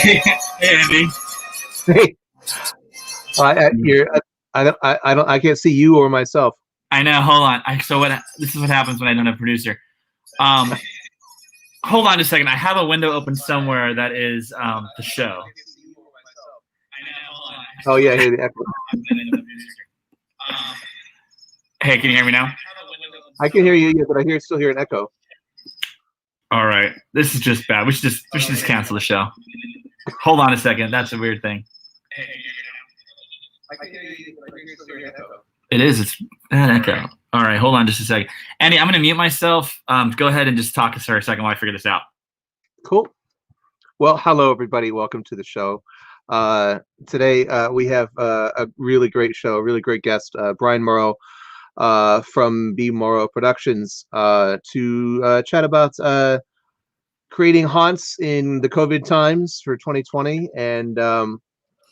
Hey, Andy. Hey, I can't see you or myself. I know. Hold on. This is what happens when I don't have a producer. Hold on a second. I have a window open somewhere that is the show. Oh yeah, I hear the echo. Hey, can you hear me now? I can hear you, yeah, but I still hear an echo. All right. This is just bad. We should just cancel the show. Hold on a second. That's a weird thing. It is. It's an echo. All right. Hold on just a second. Andy, I'm going to mute myself. Go ahead and just talk us for a second while I figure this out. Cool. Well, hello, everybody. Welcome to the show. Today, we have a really great show, a really great guest, Brian Morrow from B Morrow Productions, to chat about creating haunts in the COVID times for 2020. And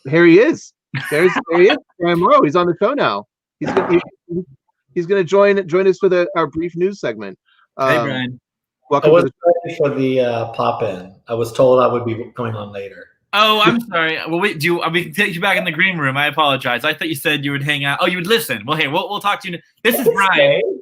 here he is. There he is, Brian Morrow. He's on the show now. He's going to join us for our brief news segment. Hey, Brian. Welcome. I wasn't ready for the pop-in. I was told I would be going on later. Oh, I'm sorry. Well, wait. We can take you back in the green room. I apologize. I thought you said you would hang out. Oh, you would listen. Well, hey, we'll talk to you. This is Brian.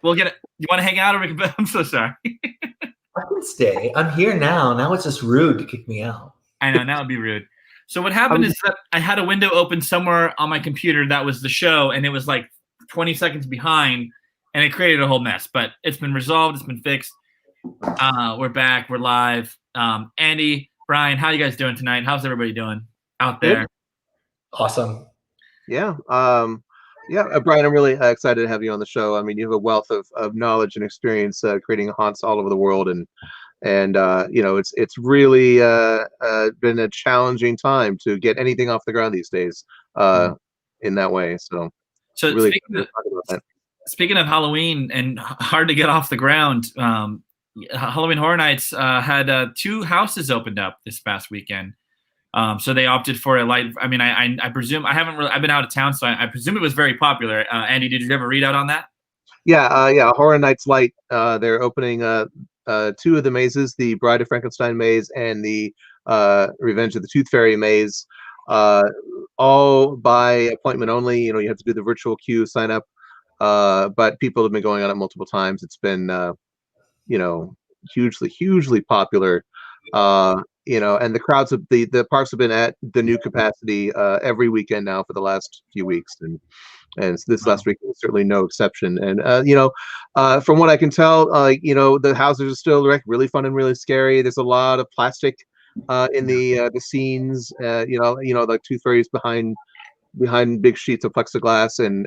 We'll get it. You want to hang out, or we can? I'm so sorry. I can stay. I'm here now. Now it's just rude to kick me out. I know. Now it'd be rude. So what happened is that I had a window open somewhere on my computer that was the show, and it was like 20 seconds behind, and it created a whole mess. But it's been resolved. It's been fixed. We're back. We're live. Andy, Brian, how you guys doing tonight? How's everybody doing out there? Awesome. Yeah. Brian, I'm really excited to have you on the show. I mean, you have a wealth of knowledge and experience creating haunts all over the world, and it's really been a challenging time to get anything off the ground these days in that way. So really speaking of Halloween and hard to get off the ground, Halloween Horror Nights had 2 houses opened up this past weekend. So they opted for a light. I mean, I presume I've been out of town, so I presume it was very popular. Andy, did you ever read out on that? Yeah. Horror Nights Light. They're opening 2 of the mazes, the Bride of Frankenstein maze and the Revenge of the Tooth Fairy maze, all by appointment only. You have to do the virtual queue, sign up. But people have been going on it multiple times. It's been, hugely popular. And the crowds of the parks have been at the new capacity every weekend now for the last few weeks, and this last week was certainly no exception. And from what I can tell, the houses are still really fun and really scary. There's a lot of plastic in the scenes. Like Tooth Fairies behind big sheets of plexiglass, and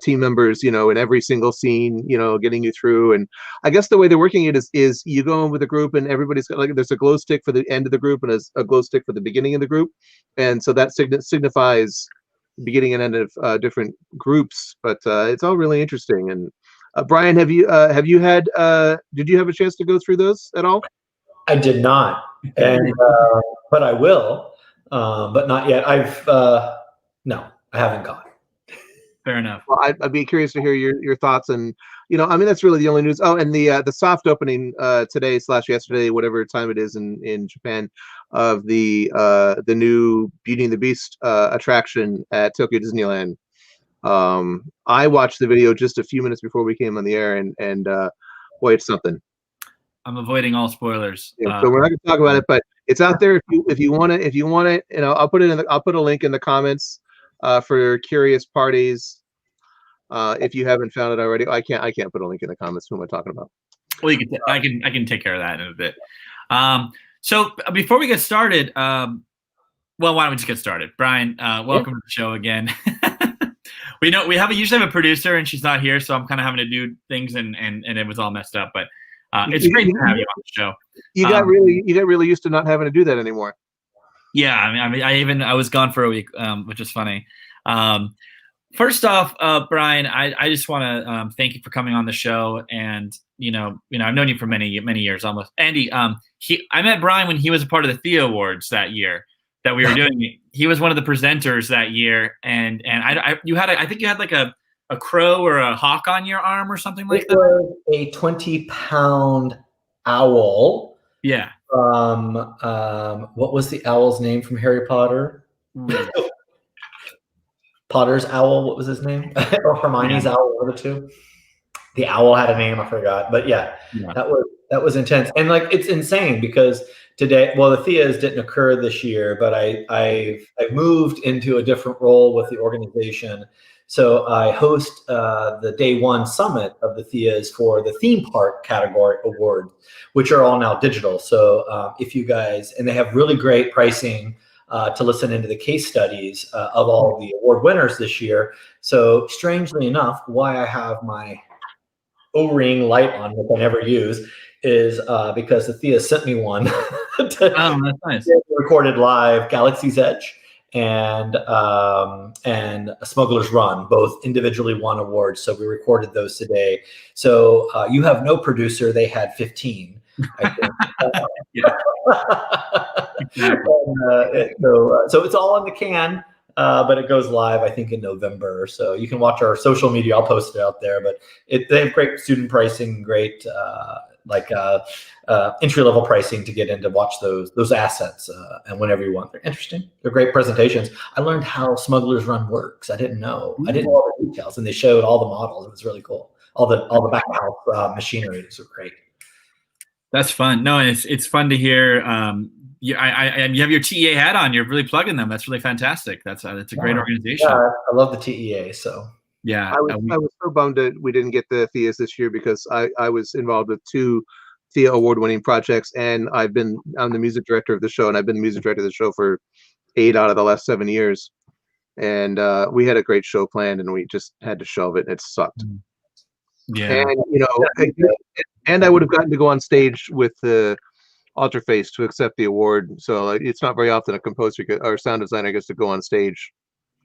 team members, in every single scene, getting you through. And I guess the way they're working it is you go in with a group, and everybody's got there's a glow stick for the end of the group and a glow stick for the beginning of the group, and so that signifies beginning and end of different groups. But it's all really interesting. And Brian, did you have a chance to go through those at all? I did not, and but I will, but not yet. No, I haven't gone. Fair enough. Well, I'd be curious to hear your thoughts, and that's really the only news. Oh, and the soft opening today/yesterday, whatever time it is in Japan, of the new Beauty and the Beast attraction at Tokyo Disneyland. I watched the video just a few minutes before we came on the air, and boy, it's something. I'm avoiding all spoilers. Yeah, so we're not going to talk about it, but it's out there if you want it. I'll put a link in the comments for curious parties. If you haven't found it already, I can't put a link in the comments. Who am I talking about? Well, I can take care of that in a bit. So before we get started, why don't we just get started? Brian, welcome to the show again. We usually have a producer, and she's not here, so I'm kind of having to do things, and it was all messed up. But it's great to have you on the show. You got really used to not having to do that anymore. Yeah, I was gone for a week, which is funny. First off, Brian, I just want to thank you for coming on the show, and I've known you for many years almost. Andy, I met Brian when he was a part of the Theo Awards that year that we were doing. He was one of the presenters that year, and I think you had like a crow or a hawk on your arm or something like that. It was a 20-pound owl. Yeah. What was the owl's name from Harry Potter? Potter's owl. What was his name? Or Hermione's owl. One of the two. The owl had a name. I forgot. But yeah, that was intense. And like, it's insane because today, well, the Theas didn't occur this year, but I've moved into a different role with the organization. So I host the day one summit of the Theas for the theme park category award, which are all now digital. So if you guys, and they have really great pricing to listen into the case studies of all the award winners this year. So strangely enough, why I have my O-ring light on, which I never use, is because the Thea sent me one that's nice. recorded live Galaxy's Edge and Smuggler's Run, both individually won awards. So we recorded those today. So you have no producer. They had 15, I think. So it's all in the can. But it goes live, I think, in November. So you can watch our social media. I'll post it out there. But they have great student pricing, great entry-level pricing to get in to watch those assets and whenever you want. They're interesting. They're great presentations. I learned how Smuggler's Run works. I didn't know. I didn't know all the details, and they showed all the models. It was really cool. All the back house machinery is great. That's fun. No, and it's fun to hear. You have your TEA hat on. You're really plugging them. That's really fantastic. That's a great organization. Yeah, I love the TEA. So yeah, I was so bummed that we didn't get the Theas this year because I was involved with 2 Thea award-winning projects, and I'm the music director of the show, and I've been the music director of the show for 8 out of the last 7 years. And we had a great show planned, and we just had to shelve it. And it sucked. Yeah, and and I would have gotten to go on stage with the Alterface to accept the award. So it's not very often a composer or sound designer gets to go on stage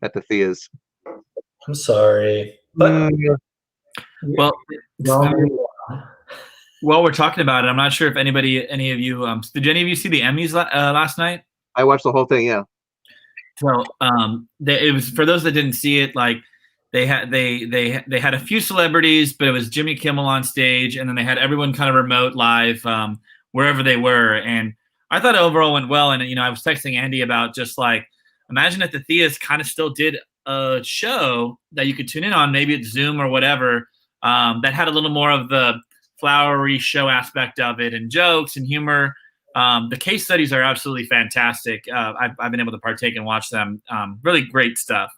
at the Theas. I'm sorry, but well, while we're talking about it, I'm not sure if any of you, did any of you see the Emmys last night? I watched the whole thing. Yeah. So it was, for those that didn't see it, like they had a few celebrities, but it was Jimmy Kimmel on stage, and then they had everyone kind of remote live wherever they were. And I thought it overall went well. And I was texting Andy about just like, imagine if the Theas kind of still did a show that you could tune in on, maybe it's Zoom or whatever, that had a little more of the flowery show aspect of it and jokes and humor. The case studies are absolutely fantastic. I've been able to partake and watch them. Really great stuff.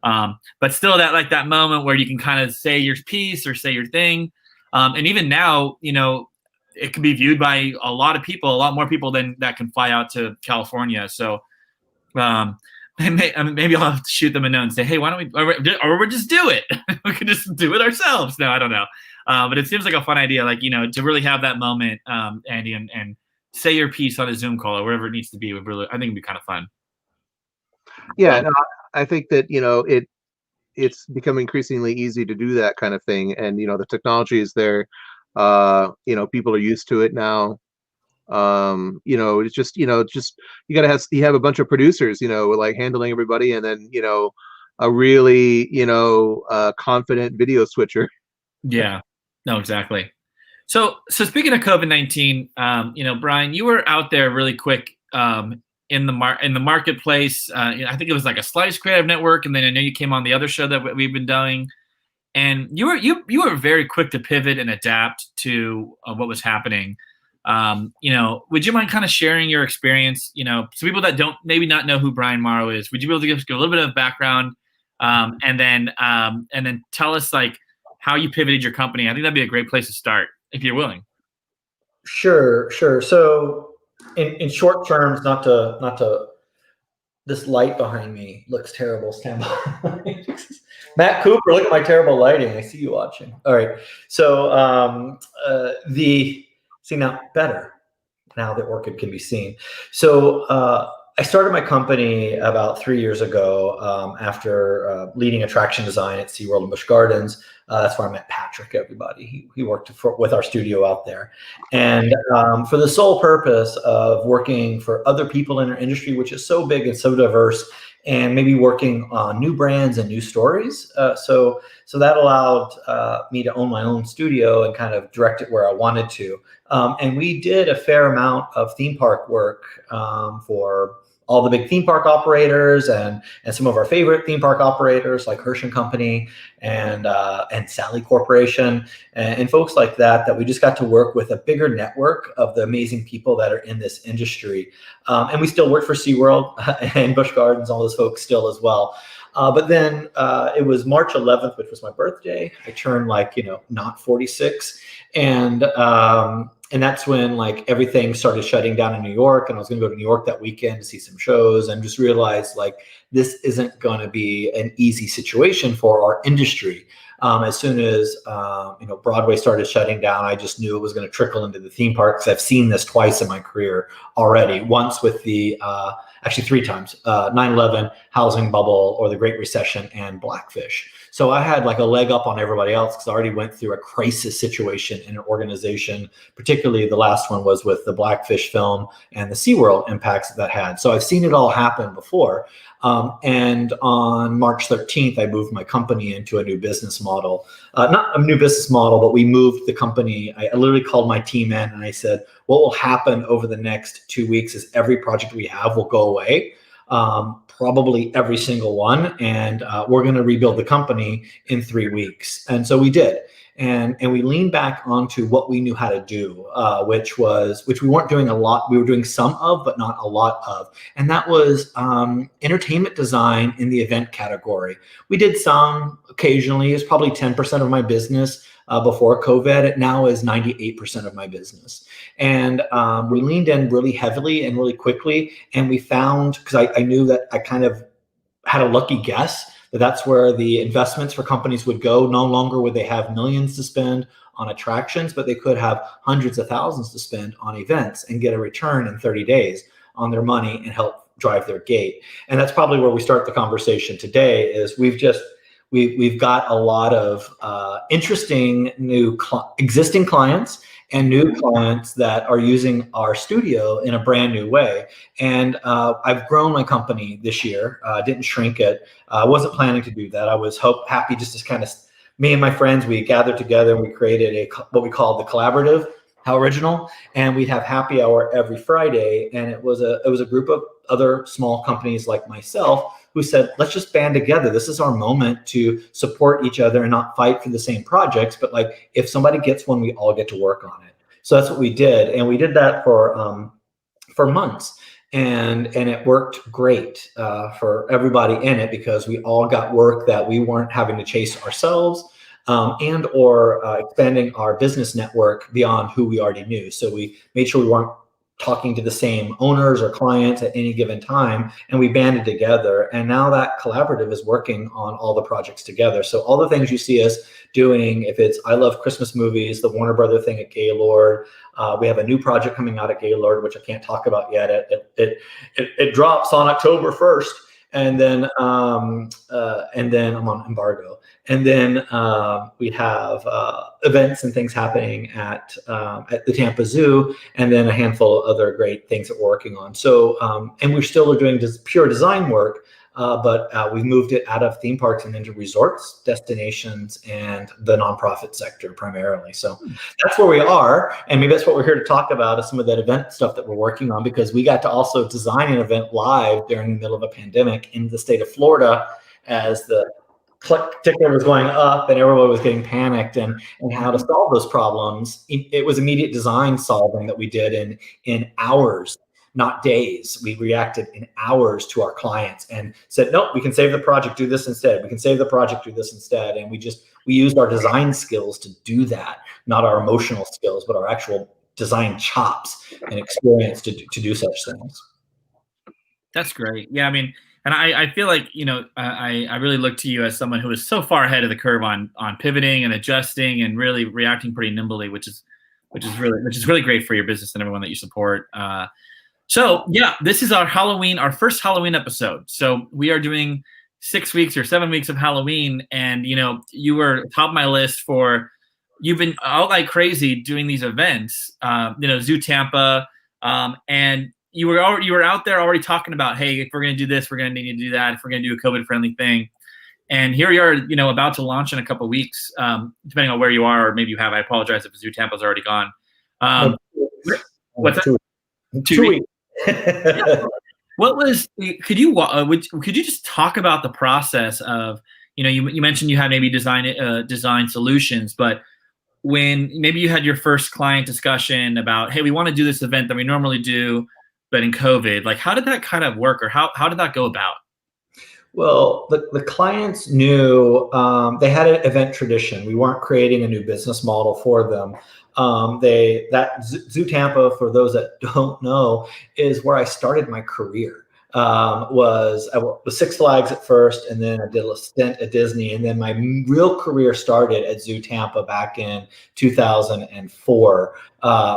But still that moment where you can kind of say your piece or say your thing. And even now, it can be viewed by a lot of people, a lot more people than that can fly out to California. So maybe I'll have to shoot them a note and say, hey, why don't we, or we'll just do it. We can just do it ourselves. No, I don't know. But it seems like a fun idea, like, to really have that moment, Andy, and say your piece on a Zoom call or wherever it needs to be. I think it'd be kind of fun. Yeah, no, I think that, it's become increasingly easy to do that kind of thing. And, the technology is there. People are used to it now. It's just, you have a bunch of producers, like handling everybody, and then, a really, confident video switcher. Yeah, no, exactly. So speaking of COVID-19, Brian, you were out there really quick in the marketplace. I think it was like a Slice Creative Network, and then I know you came on the other show that we've been doing, and you were very quick to pivot and adapt to what was happening. Would you mind kind of sharing your experience? So people that don't maybe not know who Brian Morrow is, would you be able to give a little bit of background, and then tell us like how you pivoted your company? I think that'd be a great place to start if you're willing. Sure. So in short terms, not to this light behind me looks terrible. Stand by. Matt Cooper, look at my terrible lighting. I see you watching. All right. So see now better. Now the orchid can be seen. So I started my company about 3 years ago after leading attraction design at SeaWorld and Busch Gardens. That's where I met Patrick, everybody. He worked with our studio out there. And for the sole purpose of working for other people in our industry, which is so big and so diverse, and maybe working on new brands and new stories. So that allowed me to own my own studio and kind of direct it where I wanted to. And we did a fair amount of theme park work for all the big theme park operators and some of our favorite theme park operators like Hirsch and Company and Sally Corporation and folks like that we just got to work with a bigger network of the amazing people that are in this industry. And we still work for SeaWorld and Busch Gardens, all those folks still as well. But then it was March 11th, which was my birthday. I turned not 46. And that's when everything started shutting down in New York, and I was going to go to New York that weekend to see some shows, and just realized this isn't going to be an easy situation for our industry. As soon as Broadway started shutting down, I just knew it was going to trickle into the theme parks. I've seen this twice in my career already. Once with actually 3 times, 9/11, housing bubble, or the Great Recession, and Blackfish. So I had a leg up on everybody else because I already went through a crisis situation in an organization. Particularly the last one was with the Blackfish film and the SeaWorld impacts that had. So I've seen it all happen before. And on March 13th, I moved my company into a new business model. Not a new business model, but we moved the company. I literally called my team in and I said, what will happen over the next 2 weeks is every project we have will go away. Probably every single one. And we're going to rebuild the company in 3 weeks. And so we did. And we leaned back onto what we knew how to do, which we weren't doing a lot. We were doing some of, but not a lot of. And that was entertainment design in the event category. We did some occasionally. It's probably 10% of my business before COVID. It now is 98% of my business. And we leaned in really heavily and really quickly. And we found, because I knew that I kind of had a lucky guess, that's where the investments for companies would go. No longer would they have millions to spend on attractions, but they could have hundreds of thousands to spend on events and get a return in 30 days on their money and help drive their gate. And that's probably where we start the conversation today. Is we've got a lot of interesting new existing clients and new clients that are using our studio in a brand new way. And I've grown my company this year. Didn't shrink it. I wasn't planning to do that. I was happy just to kind of, me and my friends, we gathered together and we created what we called the Collaborative. How original. And we'd have happy hour every Friday. And it was a group of other small companies like myself who said, let's just band together. This is our moment to support each other and not fight for the same projects. But if somebody gets one, we all get to work on it. So that's what we did. And we did that for months. And it worked great for everybody in it, because we all got work that we weren't having to chase ourselves. And or expanding our business network beyond who we already knew. So we made sure we weren't talking to the same owners or clients at any given time, and we banded together. And now that Collaborative is working on all the projects together. So all the things you see us doing, if it's I Love Christmas Movies, the Warner Brother thing at Gaylord, we have a new project coming out at Gaylord, which I can't talk about yet. It drops on October 1st. And then I'm on embargo. And then we have events and things happening at the Tampa Zoo, and then a handful of other great things that we're working on. So, and we're still doing pure design work, but we moved it out of theme parks and into resorts, destinations, and the nonprofit sector primarily. So that's where we are. And maybe that's what we're here to talk about, is some of that event stuff that we're working on, because we got to also design an event live during the middle of a pandemic in the state of Florida as the ticker was going up and everybody was getting panicked, and how to solve those problems. It was immediate design solving that we did in hours, not days. We reacted in hours to our clients and said, nope, we can save the project, do this instead. We can save the project, do this instead. And we used our design skills to do that, not our emotional skills, but our actual design chops and experience to do such things. That's great. Yeah, I mean, and I feel like, I really look to you as someone who is so far ahead of the curve on pivoting and adjusting and really reacting pretty nimbly, which is really great for your business and everyone that you support. So yeah, this is our first Halloween episode. So we are doing 6 weeks or 7 weeks of Halloween, and you were top of my list for. You've been out like crazy doing these events, Zoo Tampa, and you were out there already talking about, hey, if we're going to do this, we're going to need to do that. If we're going to do a COVID friendly thing, and here you are, about to launch in a couple of weeks, depending on where you are, or maybe you have. I apologize if Zoo Tampa's already gone. What's that? 2 weeks. Yeah. What was? Could you just talk about the process of, you mentioned you had maybe design solutions, but when maybe you had your first client discussion about, hey, we want to do this event that we normally do, but in COVID, like how did that kind of work, or how did that go about? Well, the clients knew they had an event tradition. We weren't creating a new business model for them. Zoo Tampa, for those that don't know, is where I started my career. I was Six Flags at first, and then I did a stint at Disney, and then my real career started at Zoo Tampa back in 2004,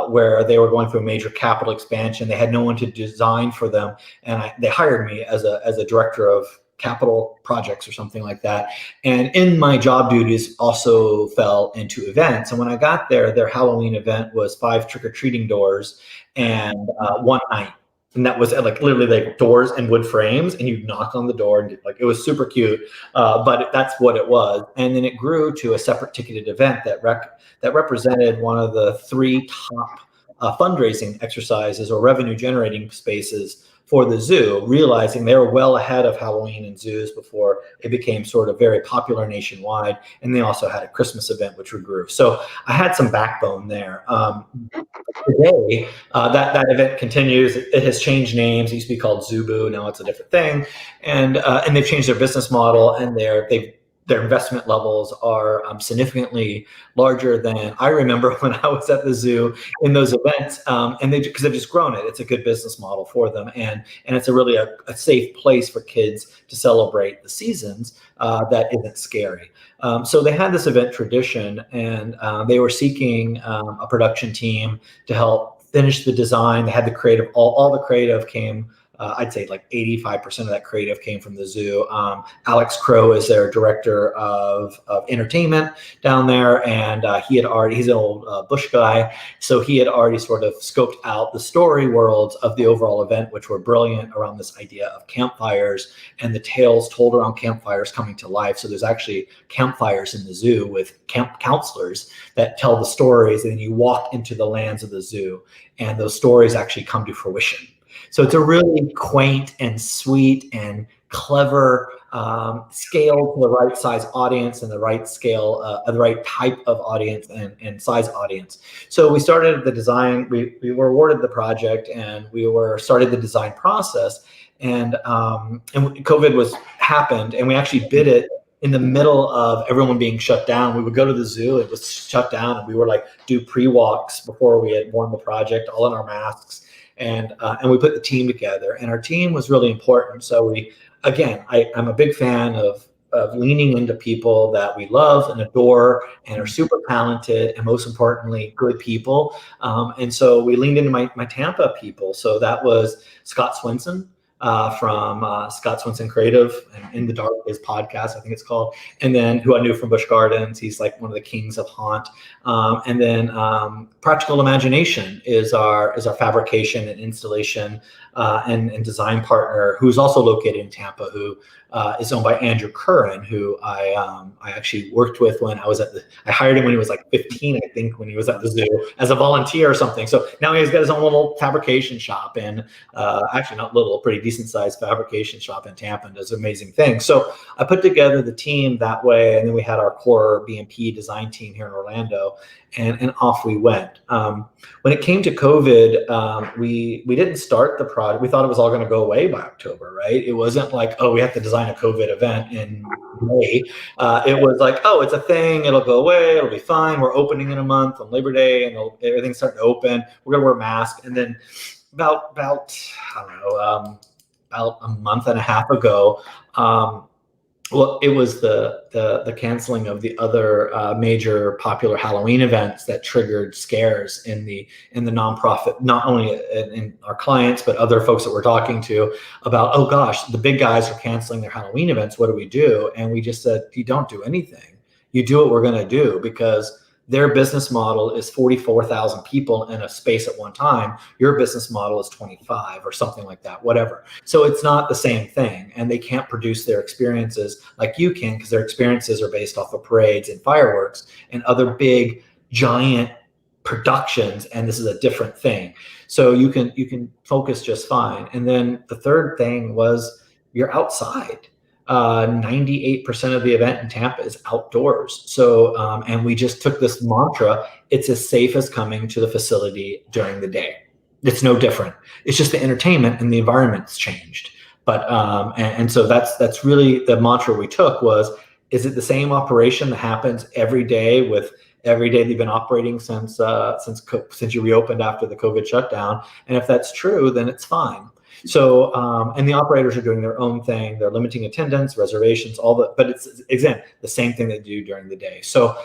where they were going through a major capital expansion. They had no one to design for them, and they hired me as a director of capital projects or something like that. And in my job duties also fell into events. And when I got there, their Halloween event was 5 trick-or-treating doors and one night. And that was like literally like doors and wood frames, and you'd knock on the door, and it was super cute. But that's what it was. And then it grew to a separate ticketed event that represented one of the 3 top fundraising exercises or revenue generating spaces for the zoo, realizing they were well ahead of Halloween and zoos before it became sort of very popular nationwide. And they also had a Christmas event, which grew. So I had some backbone there. Today, that event continues. It has changed names. It used to be called Zubu. Now it's a different thing. And they've changed their business model, and their investment levels are significantly larger than I remember when I was at the zoo in those events. And because they've just grown it. It's a good business model for them. And it's really a safe place for kids to celebrate the seasons that isn't scary. So they had this event tradition, and they were seeking a production team to help finish the design. They had the creative, all the creative came. I'd say like 85% of that creative came from the zoo. Alex Crow is their director of entertainment down there, and he's an old Bush guy, so he had already sort of scoped out the story worlds of the overall event, which were brilliant around this idea of campfires and the tales told around campfires coming to life. So there's actually campfires in the zoo with camp counselors that tell the stories, and then you walk into the lands of the zoo, and those stories actually come to fruition. So it's a really quaint and sweet and clever scale to the right size audience and the right scale, the right type of audience and size audience. So we started the design. We were awarded the project, and started the design process. And COVID happened, and we actually bid it in the middle of everyone being shut down. We would go to the zoo, it was shut down, and we were do pre-walks before we had won the project, all in our masks. And we put the team together, and our team was really important. So I'm a big fan of leaning into people that we love and adore and are super talented, and most importantly, good people. And so we leaned into my Tampa people. So that was Scott Swenson from Scott Swenson Creative and In the Dark, his podcast, I think it's called. And then who I knew from Busch Gardens, he's like one of the kings of haunt. And then Practical Imagination is our fabrication and installation and design partner, who's also located in Tampa, who is owned by Andrew Curran, who I actually worked with when I was I hired him when he was like 15, I think, when he was at the zoo as a volunteer or something. So now he's got his own little fabrication shop, and actually not little, pretty decent sized fabrication shop in Tampa, and does amazing things. So I put together the team that way, and then we had our core BMP design team here in Orlando, and off we went. When it came to COVID, we didn't start the project. We thought it was all going to go away by October, right? It wasn't like, oh, we have to design a COVID event in May. It was like, oh, it's a thing. It'll go away. It'll be fine. We're opening in a month on Labor Day, and everything's starting to open. We're going to wear masks. And then about I don't know, about a month and a half ago, well, it was the canceling of the other major popular Halloween events that triggered scares in the nonprofit, not only in our clients, but other folks that we're talking to about, oh gosh, the big guys are canceling their Halloween events. What do we do? And we just said, you don't do anything. You do what we're going to do, because Their business model is 44,000 people in a space at one time. Your business model is 25 or something like that, whatever. So it's not the same thing, and they can't produce their experiences like you can, because their experiences are based off of parades and fireworks and other big giant productions, and this is a different thing. So you can focus just fine. And then the third thing was you're outside. 98% of the event in Tampa is outdoors. So, and we just took this mantra: it's as safe as coming to the facility during the day. It's no different. It's just the entertainment and the environment's changed. But and so that's really the mantra we took was: is it the same operation that happens every day with every day they've been operating since you reopened after the COVID shutdown? And if that's true, then it's fine. So, and the operators are doing their own thing. They're limiting attendance, reservations, but it's, again, the same thing they do during the day. So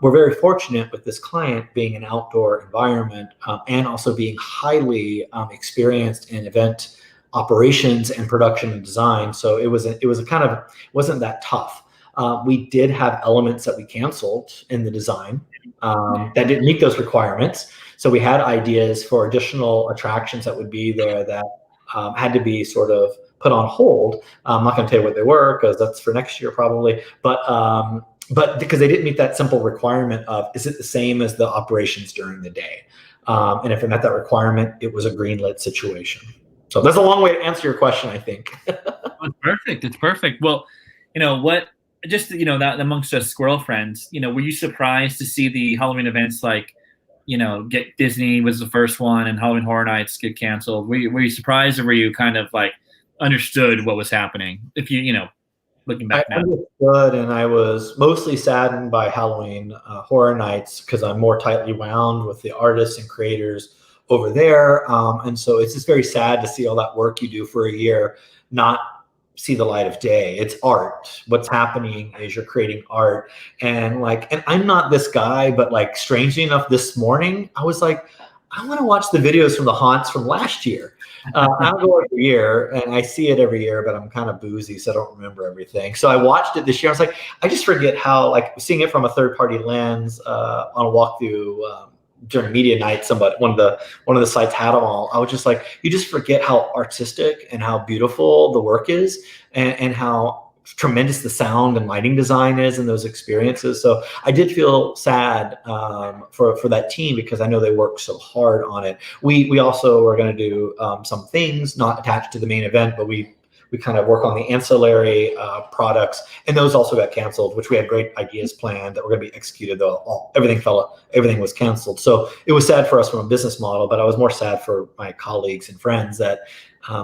we're very fortunate with this client being an outdoor environment, and also being highly experienced in event operations and production and design. So it wasn't that tough. We did have elements that we canceled in the design that didn't meet those requirements. So we had ideas for additional attractions that would be there that had to be sort of put on hold. I'm not going to tell you what they were, because that's for next year probably. But because they didn't meet that simple requirement of, is it the same as the operations during the day? And if it met that requirement, it was a greenlit situation. So that's a long way to answer your question, I think. It's perfect. It's perfect. Well, that amongst us squirrel friends, were you surprised to see the Halloween events like, get Disney was the first one and Halloween Horror Nights get canceled? Were you surprised, or were you kind of like understood what was happening? If looking back now. I understood, and I was mostly saddened by Halloween Horror Nights, because I'm more tightly wound with the artists and creators over there. And so it's just very sad to see all that work you do for a year not see the light of day. It's art. What's happening is you're creating art. And I'm not this guy, but strangely enough, this morning, I was like, I want to watch the videos from the haunts from last year. I go every year, and I see it every year, but I'm kind of boozy, so I don't remember everything. So I watched it this year. I was like, I just forget how, seeing it from a third-party lens on a walkthrough during media night, one of the sites had them all. I was just like, you just forget how artistic and how beautiful the work is, and how tremendous the sound and lighting design is in those experiences. So I did feel sad for that team, because I know they worked so hard on it. We also are going to do some things not attached to the main event, but we kind of work on the ancillary products, and those also got canceled, which we had great ideas planned that were going to be executed, though everything was canceled. So it was sad for us from a business model, but I was more sad for my colleagues and friends that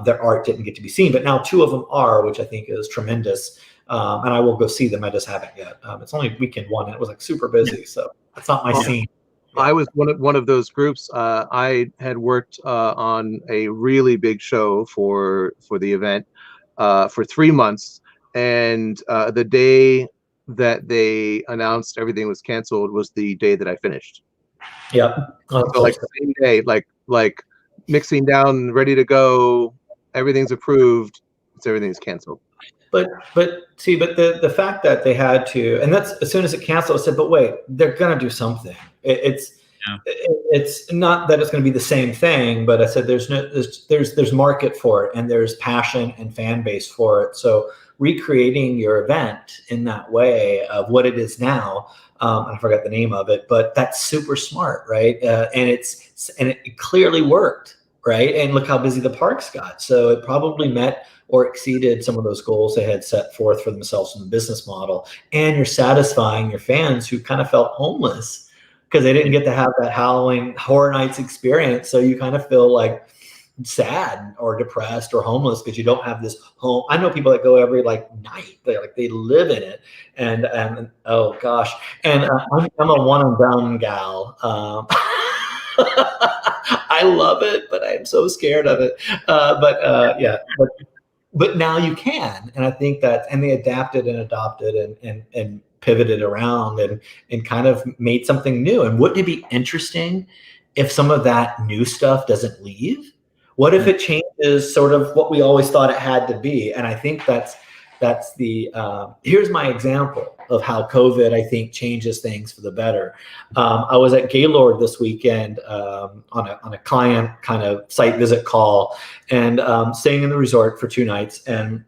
their art didn't get to be seen. But now 2 of them are, which I think is tremendous. And I will go see them. I just haven't yet. It's only weekend 1, and it was super busy, so that's not my scene. I was one of those groups. I had worked on a really big show for the event for 3 months, and the day that they announced everything was canceled was the day that I finished. Yep. So the same day, like mixing down, ready to go, everything's approved, everything's canceled. But the fact that they had to, and that's as soon as it canceled, I said, but wait, they're gonna do something. It's not that it's going to be the same thing, but I said there's market for it, and there's passion and fan base for it. So recreating your event in that way of what it is now, I forgot the name of it, but that's super smart, right? And it clearly worked, right? And look how busy the parks got. So it probably met or exceeded some of those goals they had set forth for themselves in the business model. And you're satisfying your fans who kind of felt homeless because they didn't get to have that Halloween Horror Nights experience. So you kind of feel like sad or depressed or homeless because you don't have this home. I know people that go every night. They live in it. And oh gosh. And I'm a one and done gal. I love it, but I'm so scared of it. But now you can. And I think and they adapted and adopted and pivoted around and kind of made something new. And wouldn't it be interesting if some of that new stuff doesn't leave? What if it changes sort of what we always thought it had to be? And I think that's That's the here's my example of how COVID, I think, changes things for the better. I was at Gaylord this weekend on a client kind of site visit call, and staying in the resort for 2 nights, and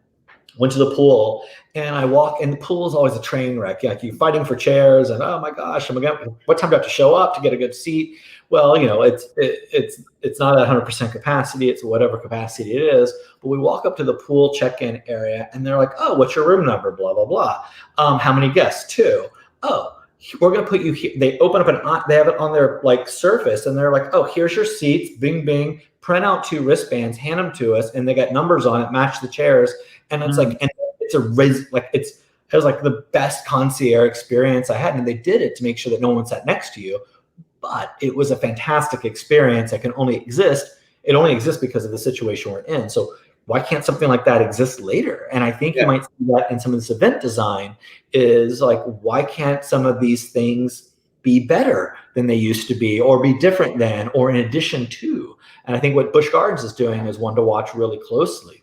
went to the pool. And I walk, and the pool is always a train wreck. Like, you're fighting for chairs, and oh my gosh, what time do I have to show up to get a good seat? Well, it's not 100% capacity. It's whatever capacity it is. But we walk up to the pool check-in area, and they're like, "Oh, what's your room number? Blah blah blah. How many guests? 2. Oh, we're gonna put you here." They open up they have it on their like surface, and they're like, "Oh, here's your seats. Bing bing. Print out 2 wristbands, hand them to us, and they got numbers on it, match the chairs." And it's like, and it's it was like the best concierge experience I had, and they did it to make sure that no one sat next to you. But it was a fantastic experience that can only exist. It only exists because of the situation we're in. So why can't something like that exist later? And I think you might see that in some of this event design is like, why can't some of these things be better than they used to be, or be different than, or in addition to? And I think what Busch Gardens is doing is one to watch really closely,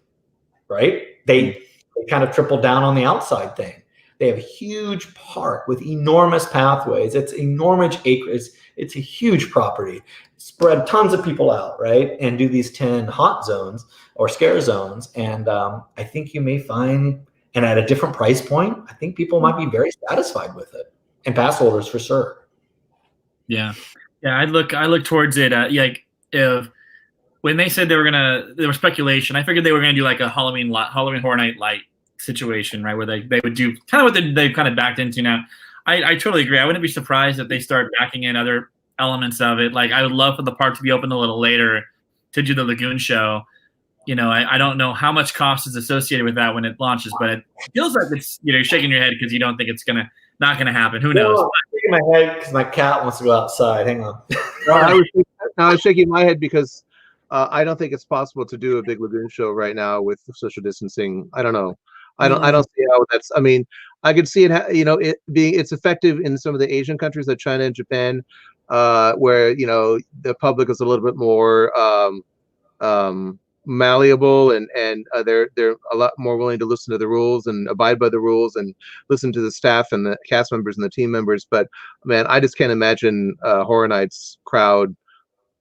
right? They kind of tripled down on the outside thing. They have a huge park with enormous pathways. It's enormous acres. It's a huge property. Spread tons of people out, right? And do these 10 hot zones or scare zones. And I think you may find, and at a different price point, I think people might be very satisfied with it, and pass holders for sure. Yeah. I look towards it. Like, if when they said there was speculation, I figured they were gonna do like a Halloween Horror Night Light situation, right? Where they would do kind of what they've kind of backed into now. I totally agree. I wouldn't be surprised if they start backing in other elements of it. Like, I would love for the park to be open a little later to do the Lagoon show. I don't know how much cost is associated with that when it launches, but it feels like it's, you're shaking your head because you don't think it's not gonna happen. Who knows? I'm shaking my head because my cat wants to go outside. Hang on. I was shaking my head because I don't think it's possible to do a big Lagoon show right now with social distancing. I don't know. I don't see how that's. I mean, I could see it. It's effective in some of the Asian countries like China and Japan, where the public is a little bit more malleable, and they're a lot more willing to listen to the rules and abide by the rules and listen to the staff and the cast members and the team members. But man, I just can't imagine Horror Nights crowd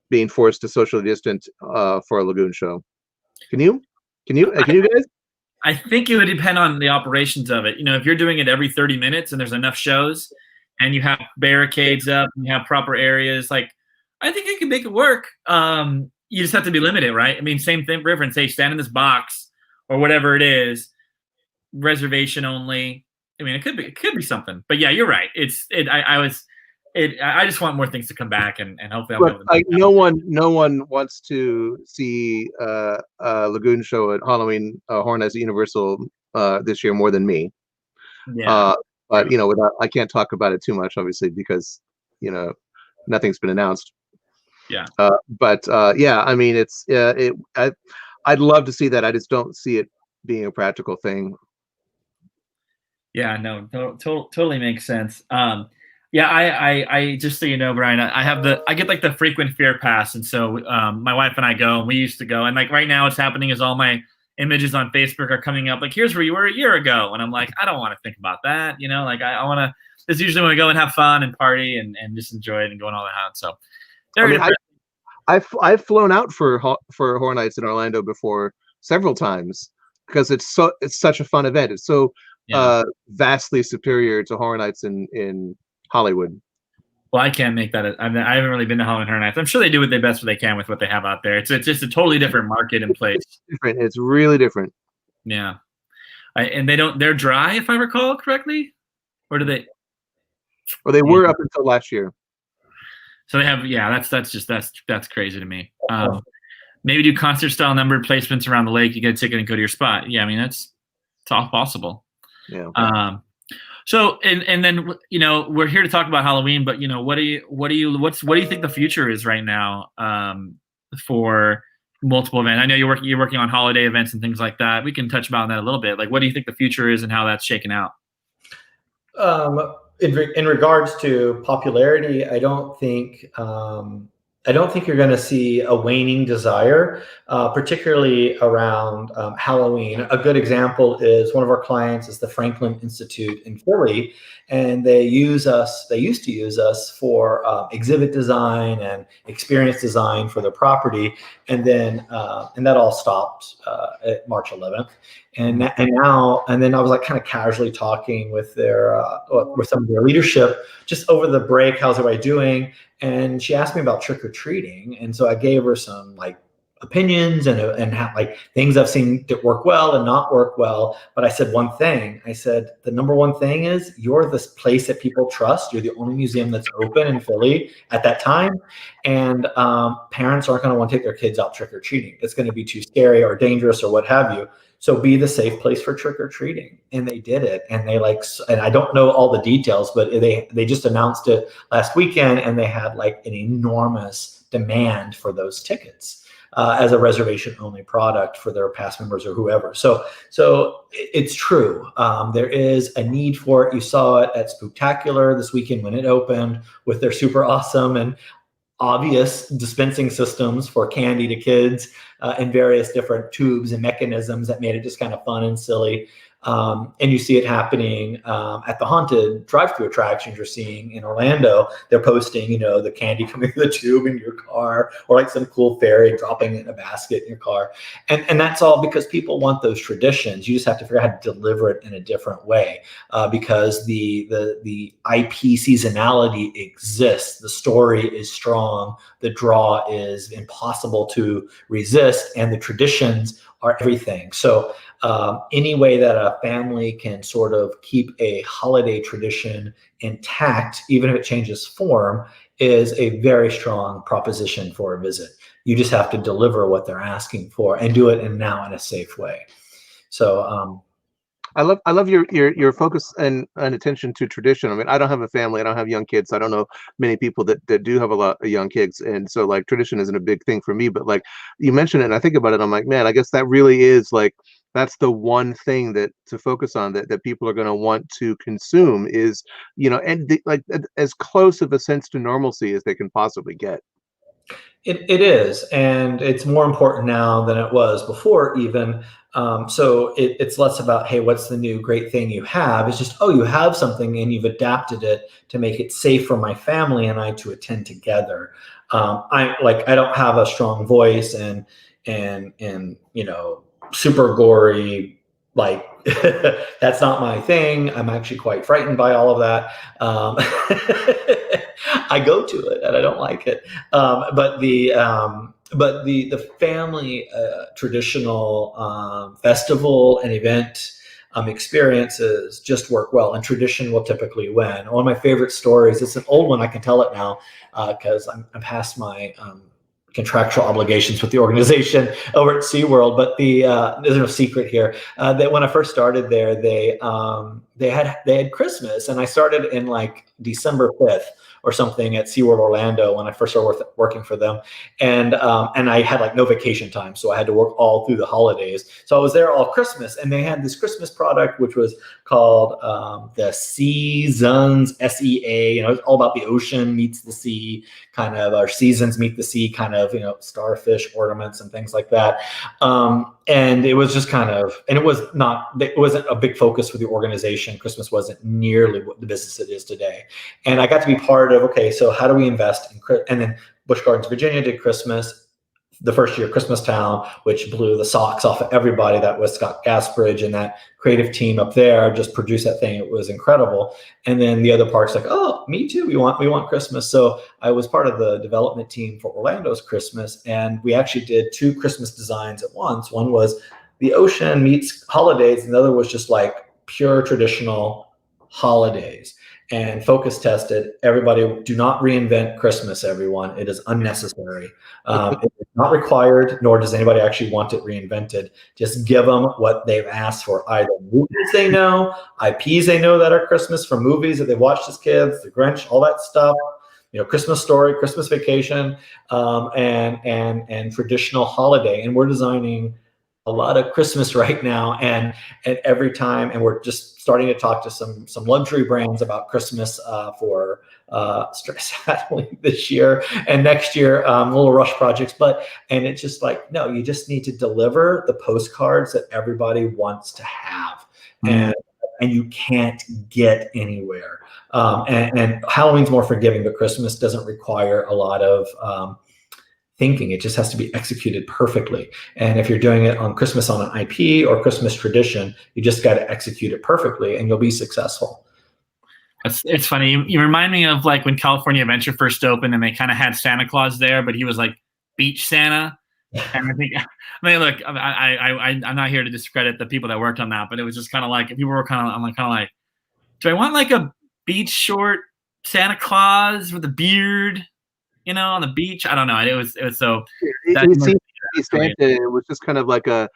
being forced to socially distant for a Lagoon show. Can you guys? I think it would depend on the operations of it. If you're doing it every 30 minutes and there's enough shows and you have barricades up and you have proper areas, like, I think it can make it work. You just have to be limited, right? I mean, same thing, reference, hey, stand in this box or whatever it is, reservation only. I mean, it could be something. But yeah, you're right. I just want more things to come back, and hopefully I'll be able to. Like, no one wants to see a Lagoon show at Halloween Horror Nights at Universal this year more than me. Yeah. But I can't talk about it too much, obviously, because nothing's been announced. Yeah. But yeah, I mean, I'd love to see that. I just don't see it being a practical thing. Yeah. No. Totally makes sense. Yeah, I just so you know, Brian, I get like the frequent fear pass, and so my wife and I go, and we used to go, and like right now, what's happening is all my images on Facebook are coming up like, here's where you were a year ago, and I'm like, I don't want to think about that, like I want to. This is usually when we go and have fun and party and just enjoy it and go on all that out. So, I've flown out for Horror Nights in Orlando before several times because it's such a fun event. It's so vastly superior to Horror Nights in Hollywood. Well, I can't make that. I haven't really been to Halloween Horror Nights. I'm sure they do the best they can with what they have out there. It's just a totally different market and place. It's different. It's really different. Yeah, and they're dry, if I recall correctly, or do they? Well, they were up until last year. So they have. Yeah, that's crazy to me. Maybe do concert style numbered placements around the lake. You get a ticket and go to your spot. Yeah, I mean it's all possible. Yeah. So and then we're here to talk about Halloween, but what do you think the future is right now for multiple events? I know you're working on holiday events and things like that. We can touch about that a little bit. Like, what do you think the future is and how that's shaken out? In regards to popularity, I don't think I don't think you're going to see a waning desire, particularly around Halloween. A good example is one of our clients is the Franklin Institute in Philly, and they used to use us for exhibit design and experience design for their property, and then that all stopped at March 11th. And then I was like kind of casually talking with with some of their leadership just over the break. How's everybody doing? And she asked me about trick or treating, and so I gave her some like opinions and how, like things I've seen that work well and not work well. But I said one thing. I said the number one thing is you're this place that people trust. You're the only museum that's open in Philly at that time, and parents aren't going to want to take their kids out trick or treating. It's going to be too scary or dangerous or what have you. So be the safe place for trick or treating. And they did it. And and I don't know all the details, but they just announced it last weekend, and they had like an enormous demand for those tickets as a reservation only product for their past members or whoever. So it's true. There is a need for it. You saw it at Spooktacular this weekend when it opened with their super awesome and obvious dispensing systems for candy to kids in various different tubes and mechanisms that made it just kind of fun and silly. And you see it happening at the haunted drive-through attractions you're seeing in Orlando. They're posting, the candy coming through the tube in your car, or like some cool fairy dropping it in a basket in your car. And that's all because people want those traditions. You just have to figure out how to deliver it in a different way because the IP seasonality exists. The story is strong. The draw is impossible to resist, and the traditions are everything. So any way that a family can sort of keep a holiday tradition intact, even if it changes form, is a very strong proposition for a visit. You just have to deliver what they're asking for and do it in a safe way. So I love your focus and attention to tradition. I mean, I don't have a family, I don't have young kids. I don't know many people that do have a lot of young kids, and so like tradition isn't a big thing for me. But like you mentioned it, and I think about it, I'm like, man, I guess that really is like that's the one thing that to focus on that people are going to want to consume is like as close of a sense to normalcy as they can possibly get. It is, and it's more important now than it was before even. So it's less about, hey, what's the new great thing you have? It's just, oh, you have something and you've adapted it to make it safe for my family and I to attend together. I don't have a strong voice and super gory, like that's not my thing. I'm actually quite frightened by all of that. I go to it and I don't like it. But the family traditional festival and event experiences just work well, and tradition will typically win. One of my favorite stories, it's an old one, I can tell it now because I'm past my contractual obligations with the organization over at SeaWorld, but there's no secret here that when I first started there, they had Christmas, and I started in like December 5th or something at SeaWorld Orlando when I first started working for them. And I had like no vacation time. So I had to work all through the holidays. So I was there all Christmas, and they had this Christmas product, which was called the Seasons, SEA. It's all about the ocean meets the sea kind of, or seasons meet the sea kind of, starfish ornaments and things like that. And it was just kind of, and it wasn't a big focus for the organization. Christmas wasn't nearly what the business it is today. And I got to be part of, okay, so how do we invest in, and then Busch Gardens, Virginia did Christmas the first year, Christmas Town, which blew the socks off of everybody. That was Scott Gasbridge and that creative team up there just produced that thing. It was incredible. And then the other parks like, oh, me too. We want Christmas. So I was part of the development team for Orlando's Christmas. And we actually did 2 Christmas designs at once. One was the ocean meets holidays. And the other was just like pure traditional holidays. And focus tested. Everybody, do not reinvent Christmas, everyone. It is unnecessary. It is not required, nor does anybody actually want it reinvented. Just give them what they've asked for, either movies they know, IPs they know that are Christmas from movies that they watched as kids, The Grinch, all that stuff. Christmas Story, Christmas Vacation, and traditional holiday. And we're designing a lot of Christmas right now, and every time, and we're just starting to talk to some luxury brands about Christmas for sadly this year and next year, little rush projects. And it's just like, no, you just need to deliver the postcards that everybody wants to have, and you can't get anywhere. And Halloween's more forgiving, but Christmas doesn't require a lot of thinking. It just has to be executed perfectly. And if you're doing it on Christmas on an IP or Christmas tradition, you just got to execute it perfectly and you'll be successful. It's funny. You remind me of like when California Adventure first opened and they kind of had Santa Claus there, but he was like beach Santa. And I think, I mean, look, I'm not here to discredit the people that worked on that, but it was just kind of like, people were kind of like, do I want like a beach short Santa Claus with a beard, you know, on the beach? I don't know. It was so. It seemed to be Santa. It was just kind of like a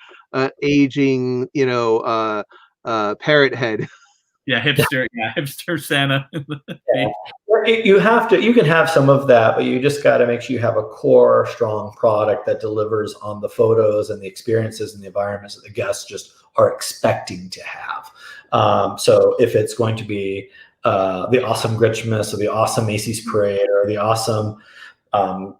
aging, you know, parrot head. Yeah, hipster Santa. You can have some of that, but you just got to make sure you have a core strong product that delivers on the photos and the experiences and the environments that the guests just are expecting to have. So if it's going to be the awesome Grinchmas or the awesome Macy's parade or the awesome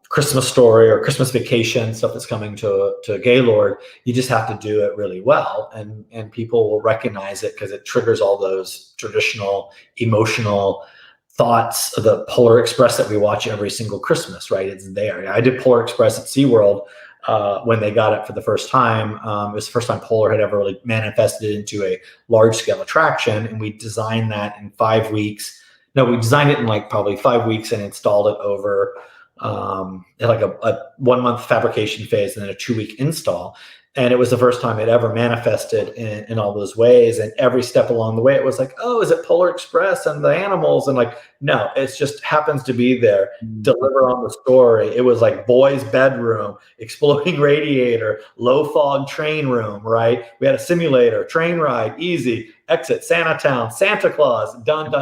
Christmas story or Christmas vacation stuff that's coming to Gaylord, you just have to do it really well, and people will recognize it because it triggers all those traditional emotional thoughts of the Polar Express that we watch every single Christmas, right? It's there. I did Polar Express at SeaWorld when they got it for the first time. It was the first time Polar had ever really manifested into a large scale attraction, and we designed that in 5 weeks. No, we designed it in like probably 5 weeks and installed it over like a 1 month fabrication phase and then a 2 week install. And it was the first time it ever manifested in all those ways. And every step along the way, it was like, oh, is it Polar Express and the animals? And like, no, it just happens to be there. Deliver on the story. It was like boys' bedroom, exploding radiator, low fog train room, right? We had a simulator, train ride, easy, exit, Santa Town, Santa Claus, done.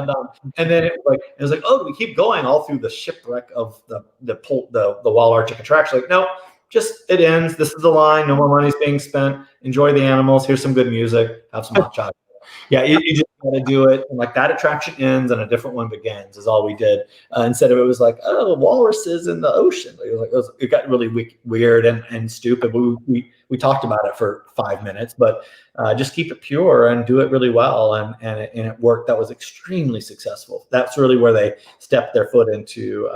And then it was like, oh, we keep going all through the shipwreck of the Wild Arctic attraction. Like, no. Just it ends. This is the line. No more money's being spent. Enjoy the animals. Here's some good music. Have some hot chocolate. Yeah, you just got to do it. And like that attraction ends and a different one begins is all we did. Instead of it was like, oh, walruses in the ocean. It got really weird and stupid. We talked about it for 5 minutes, but just keep it pure and do it really well. And it worked. That was extremely successful. That's really where they stepped their foot into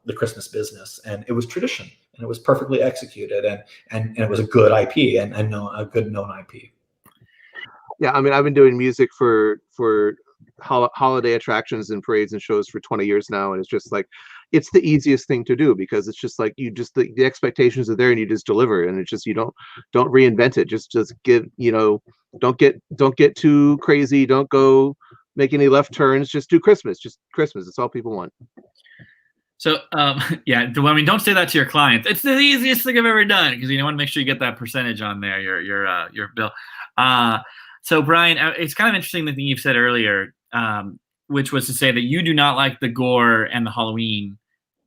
the Christmas business. And it was tradition. And it was perfectly executed, and it was a good IP and a good known IP. Yeah, I mean, I've been doing music for holiday attractions and parades and shows for 20 years now, and it's just like, it's the easiest thing to do because it's just like the expectations are there and you just deliver, and it's just you don't reinvent it. Just get, you know, don't get too crazy. Don't go make any left turns. Just do Christmas. Just Christmas. That's all people want. So, yeah, I mean, don't say that to your clients. It's the easiest thing I've ever done because you want to make sure you get that percentage on there, your bill. So, Brian, it's kind of interesting the thing you've said earlier, which was to say that you do not like the gore and the Halloween.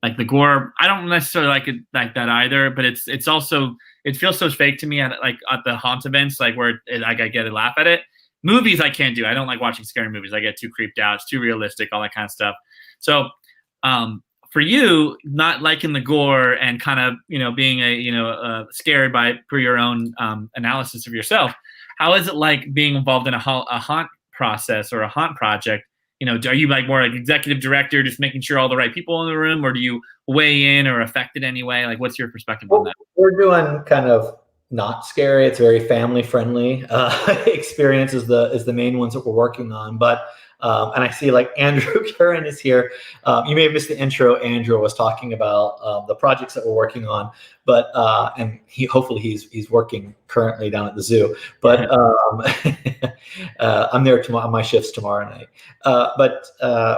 Like the gore, I don't necessarily like it like that either. But it's also, it feels so fake to me at the haunt events, like where I get a laugh at it. Movies I can't do. I don't like watching scary movies. I get too creeped out. It's too realistic, all that kind of stuff. So, for you, not liking the gore and kind of, you know, being scared for your own analysis of yourself, how is it like being involved in a haunt process or a haunt project? You know, are you like more like executive director, just making sure all the right people in the room, or do you weigh in or affect it anyway? Like, what's your perspective on that? We're doing kind of not scary. It's very family friendly experience is the main ones that we're working on, but. And I see like Andrew Curran is here. You may have missed the intro. Andrew was talking about the projects that we're working on, but and hopefully he's working currently down at the zoo. But I'm there tomorrow. My shift's tomorrow night. But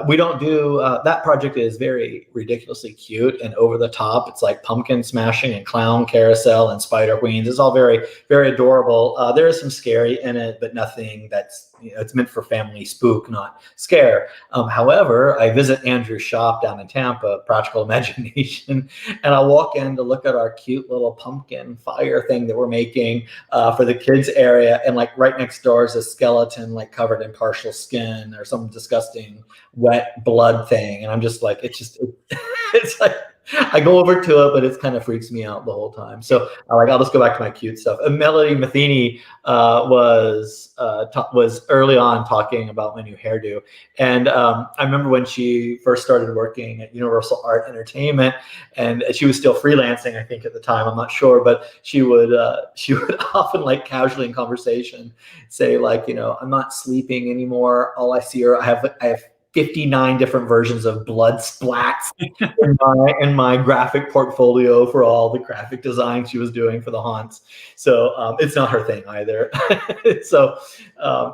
we don't do that project is very ridiculously cute and over the top. It's like pumpkin smashing and clown carousel and spider queens. It's all very, very adorable. There is some scary in it, but nothing that's, you know, it's meant for family spook, not scare. However, I visit Andrew's shop down in Tampa, Practical Imagination, and I walk in to look at our cute little pumpkin fire thing that we're making. working for the kids area, and like right next door is a skeleton like covered in partial skin or some disgusting wet blood thing, and I'm just like, it's like I go over to it, but it kind of freaks me out the whole time. So I'll just go back to my cute stuff. And Melody Matheny was early on talking about my new hairdo, and I remember when she first started working at Universal Art Entertainment, and she was still freelancing, I think at the time, I'm not sure, but she would often like casually in conversation say like, I'm not sleeping anymore. All I see I have 59 different versions of blood splats in my graphic portfolio for all the graphic design she was doing for the haunts. So it's not her thing either. So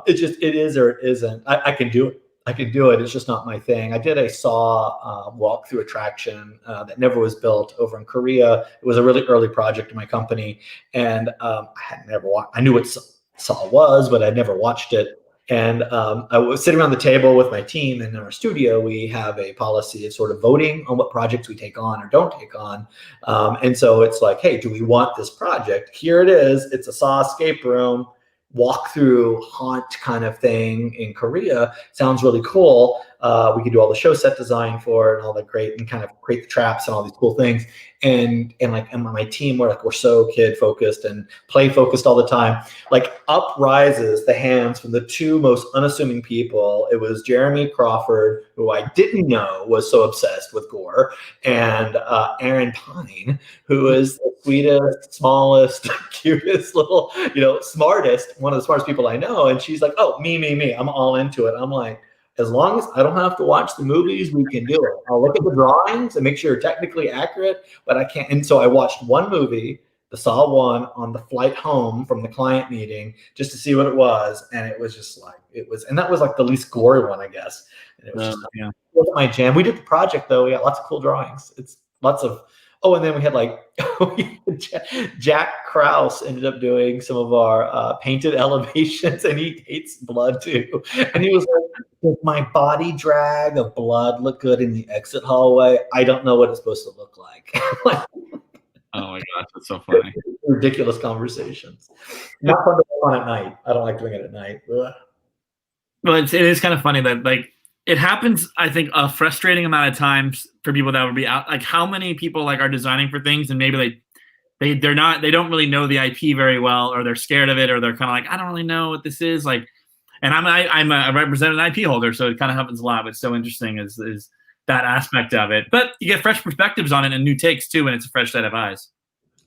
it is or it isn't. I can do it. I can do it. It's just not my thing. I did a Saw walkthrough attraction that never was built over in Korea. It was a really early project in my company, and I had never watched. I knew what Saw was, but I'd never watched it. And I was sitting around the table with my team, and in our studio, we have a policy of sort of voting on what projects we take on or don't take on. And so it's like, hey, do we want this project? Here it is. It's a Saw escape room, walk-through haunt kind of thing in Korea. Sounds really cool. We could do all the show set design for it and all the great, and kind of create the traps and all these cool things. And my team, we're so kid focused and play focused all the time. Like up rises the hands from the two most unassuming people. It was Jeremy Crawford, who I didn't know was so obsessed with gore, and Aaron Pine, who is the sweetest, smallest, cutest little, smartest, one of the smartest people I know. And she's like, oh, me. I'm all into it. I'm like, as long as I don't have to watch the movies, we can do it. I'll look at the drawings and make sure they're technically accurate, but I can't. And so I watched one movie, the Saw 1, on the flight home from the client meeting just to see what it was. And it was just like, and that was like the least gory one, I guess. And it was it wasn't my jam. We did the project though. We got lots of cool drawings. It's lots of, and then we had like Jack Krause ended up doing some of our painted elevations, and he hates blood too. And he was like, does my body drag of blood look good in the exit hallway? I don't know what it's supposed to look like. Oh my gosh, that's so funny. Ridiculous conversations. Not fun to work on at night. I don't like doing it at night. Ugh. Well, it is kind of funny that like it happens, I think, a frustrating amount of times for people that would be out. Like how many people like are designing for things and maybe they don't really know the IP very well, or they're scared of it, or they're kind of like, I don't really know what this is. Like, and I represent an IP holder, so it kind of happens a lot. But it's so interesting is that aspect of it. But you get fresh perspectives on it and new takes too, and it's a fresh set of eyes.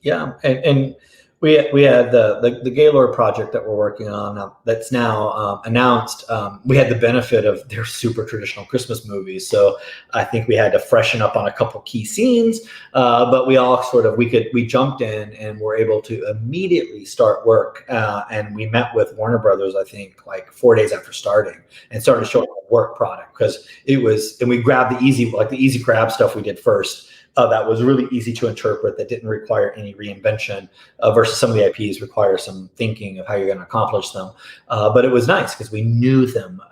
Yeah, and we had the Gaylord project that we're working on that's now announced. We had the benefit of their super traditional Christmas movies, so I think we had to freshen up on a couple key scenes. But we all we jumped in and were able to immediately start work. And we met with Warner Brothers, I think, like 4 days after starting, and started showing the work product, because and we grabbed the easy grab stuff we did first. That was really easy to interpret, that didn't require any reinvention, versus some of the IPs require some thinking of how you're going to accomplish them. But it was nice because we knew them,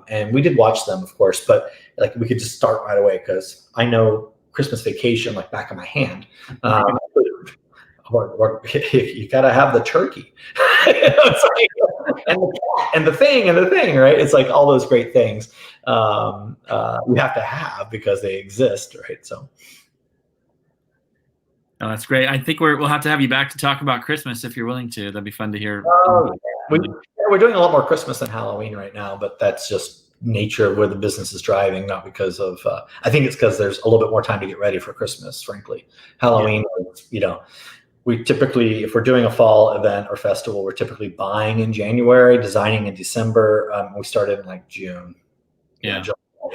and we did watch them, of course, but like we could just start right away because I know Christmas Vacation like back of my hand. Or you got to have the turkey, it's like, and the thing, right? It's like all those great things you have to have because they exist, right? So. Oh, that's great. I think we'll have to have you back to talk about Christmas if you're willing to. That'd be fun to hear. We're doing a lot more Christmas than Halloween right now, but that's just nature of where the business is driving, not because of, I think it's because there's a little bit more time to get ready for Christmas, frankly. Halloween, we typically, if we're doing a fall event or festival, we're typically buying in January, designing in December. We started in like June. Yeah.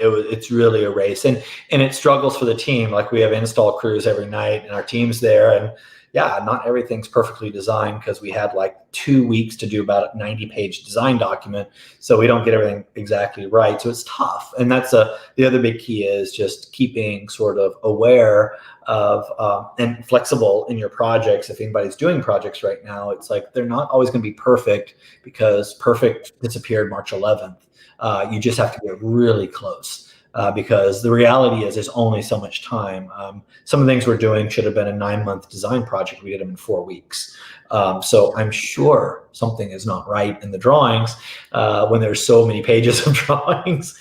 It's really a race, and it struggles for the team. Like we have install crews every night and our team's there, and not everything's perfectly designed because we had like 2 weeks to do about a 90-page design document. So we don't get everything exactly right. So it's tough. And that's the other big key is just keeping sort of aware of and flexible in your projects. If anybody's doing projects right now, it's like they're not always going to be perfect because perfect disappeared March 11th. You just have to get really close. because the reality is there's only so much time. Some of the things we're doing should have been a 9-month design project. We did them in 4 weeks. So I'm sure something is not right in the drawings when there's so many pages of drawings,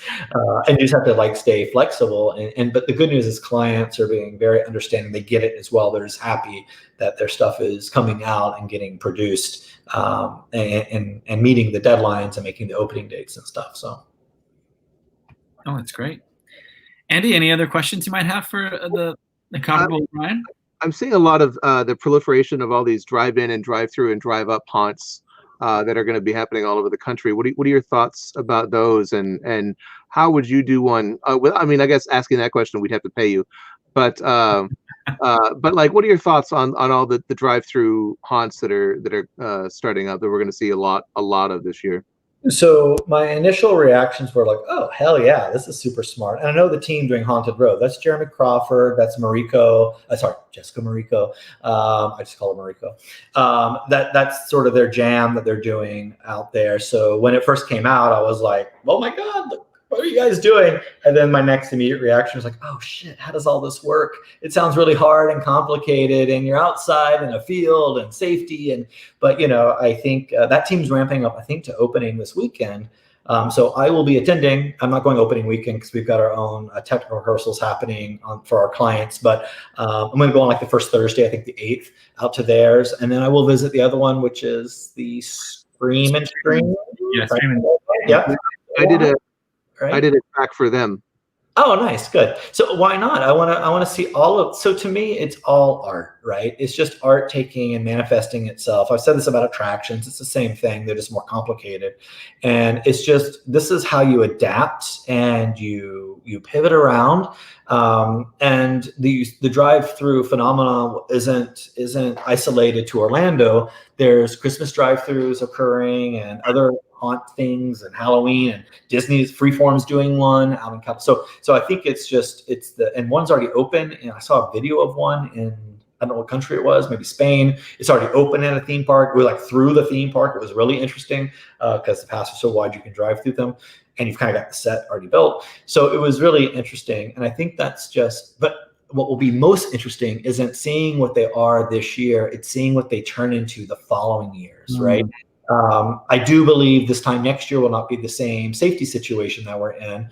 and you just have to like stay flexible. But the good news is clients are being very understanding. They get it as well. They're just happy that their stuff is coming out and getting produced, and meeting the deadlines and making the opening dates and stuff. So. Oh, that's great. Andy, any other questions you might have for the comparable Brian? I'm seeing a lot of the proliferation of all these drive-in and drive-through and drive-up haunts that are going to be happening all over the country. What are your thoughts about those, and how would you do one? Well, I mean, I guess asking that question, we'd have to pay you, but like, what are your thoughts on all the drive-through haunts that are starting up that we're going to see a lot of this year? So my initial reactions were like, oh, hell yeah, this is super smart. And I know the team doing Haunted Road. That's Jeremy Crawford. That's Mariko. Jessica Mariko. I just call her Mariko. That's sort of their jam that they're doing out there. So when it first came out, I was like, oh my God, look, what are you guys doing? And then my next immediate reaction was like, oh shit, how does all this work? It sounds really hard and complicated, and you're outside in a field and safety. But I think that team's ramping up, I think, to opening this weekend. So I will be attending. I'm not going opening weekend because we've got our own technical rehearsals happening for our clients. But I'm going to go on like the first Thursday, I think the 8th, out to theirs. And then I will visit the other one, which is the Scream and Scream. Yeah, Scream and Yeah. I did a track for them. Oh, nice. Good. So why not? I want to see all of, so to me, it's all art, right? It's just art taking and manifesting itself. I've said this about attractions. It's the same thing. They're just more complicated. And it's just, this is how you adapt and you pivot around. And the drive-through phenomenon isn't isolated to Orlando. There's Christmas drive-throughs occurring and other haunt things, and Halloween, and Disney's Freeform's doing one out in California. So I think and one's already open, and I saw a video of one in, I don't know what country it was, maybe Spain. It's already open at a theme park. We're like through the theme park. It was really interesting because the paths are so wide you can drive through them, and you've kind of got the set already built. So it was really interesting. And I think that's just, but what will be most interesting isn't seeing what they are this year. It's seeing what they turn into the following years, right? I do believe this time next year will not be the same safety situation that we're in.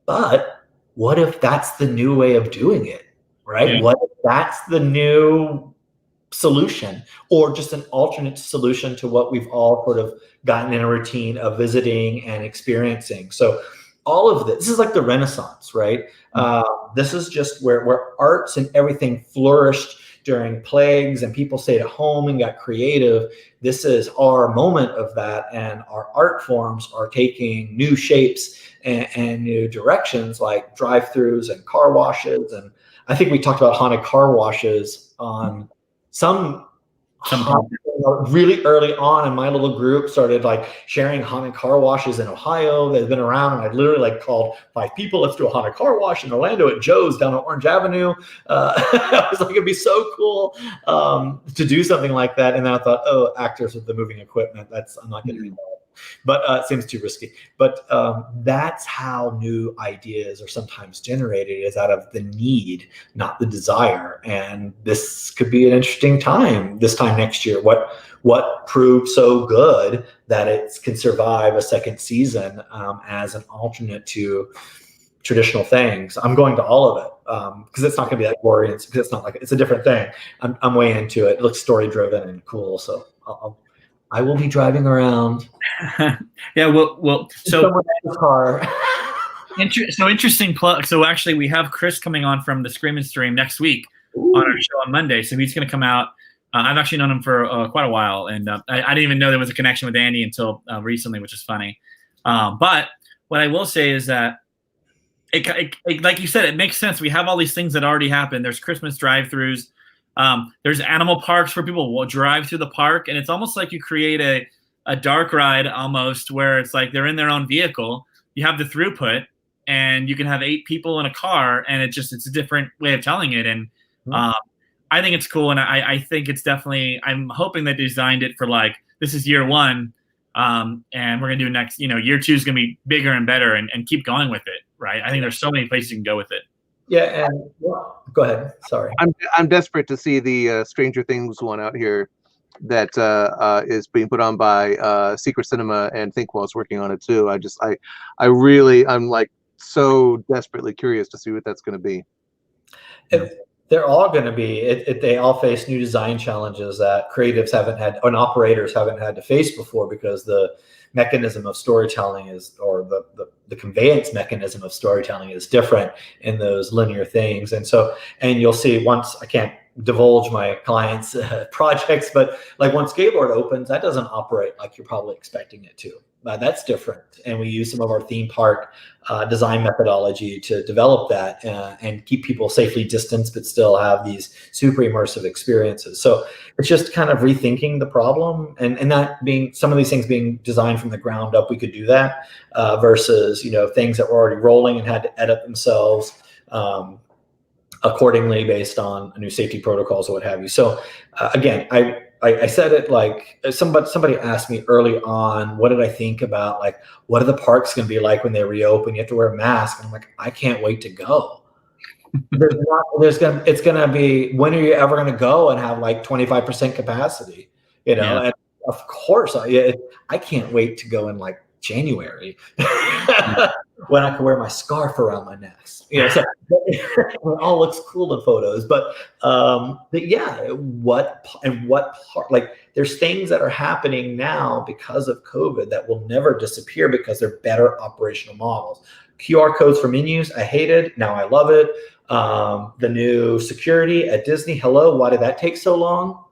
But what if that's the new way of doing it, right? Yeah. What if that's the new solution, or just an alternate solution to what we've all sort of gotten in a routine of visiting and experiencing? So all of this is like the Renaissance, right? This is just where arts and everything flourished during plagues and people stayed at home and got creative. This is our moment of that, and our art forms are taking new shapes and new directions, like drive-throughs and car washes. And I think we talked about haunted car washes on some really early on, and my little group started like sharing haunted car washes in Ohio. They've been around, and I literally like called 5 people. Let's do a haunted car wash in Orlando at Joe's down on Orange Avenue. I was like, it'd be so cool to do something like that. And then I thought, oh, actors with the moving equipment, I'm not going to be involved. But it seems too risky. But that's how new ideas are sometimes generated, is out of the need, not the desire. And this could be an interesting time this time next year. What proved so good that it can survive a second season as an alternate to traditional things? I'm going to all of it because it's not going to be that glorious, because it's not like, it's a different thing. I'm way into it. It looks story driven and cool. So I will be driving around. Yeah, well, so car. Interesting plug. So actually, we have Chris coming on from the Scream and Stream next week. Ooh. On our show on Monday. So he's going to come out. I've actually known him for quite a while, and I didn't even know there was a connection with Andy until recently, which is funny. But what I will say is that it, like you said, it makes sense. We have all these things that already happened. There's Christmas drive-throughs. There's animal parks where people will drive through the park, and it's almost like you create a dark ride almost, where it's like they're in their own vehicle. You have the throughput, and you can have 8 people in a car, and it's a different way of telling it. And I think it's cool, and I think it's definitely, I'm hoping they designed it for like, this is year 1, and we're gonna do next, year 2 is gonna be bigger and better, and keep going with it, right? I think there's so many places you can go with it. Yeah, and well, go ahead. Sorry. I'm desperate to see the Stranger Things one out here that is being put on by Secret Cinema, and Thinkwell's working on it too. I'm like so desperately curious to see what that's going to be. They're all going to be. They all face new design challenges that creatives haven't had, and operators haven't had to face before, because the mechanism of storytelling is, or the conveyance mechanism of storytelling is different in those linear things. And so, and you'll see, once, I can't divulge my clients' projects, but like once Gaylord opens, that doesn't operate like you're probably expecting it to. That's different. And we use some of our theme park design methodology to develop that and keep people safely distanced, but still have these super immersive experiences. So it's just kind of rethinking the problem, and that being, some of these things being designed from the ground up, we could do that versus, things that were already rolling and had to edit themselves accordingly based on new safety protocols or what have you. So again, I said it like somebody asked me early on, what did I think about, like, what are the parks going to be like when they reopen? You have to wear a mask. And I'm like, I can't wait to go. It's going to be, when are you ever going to go and have like 25% capacity? Yeah. And of course, I can't wait to go in like January when I can wear my scarf around my neck. So it all looks cool in photos. But yeah, what part? Like, there's things that are happening now because of COVID that will never disappear because they're better operational models. QR codes for menus, I hated. Now I love it. The new security at Disney. Hello, why did that take so long?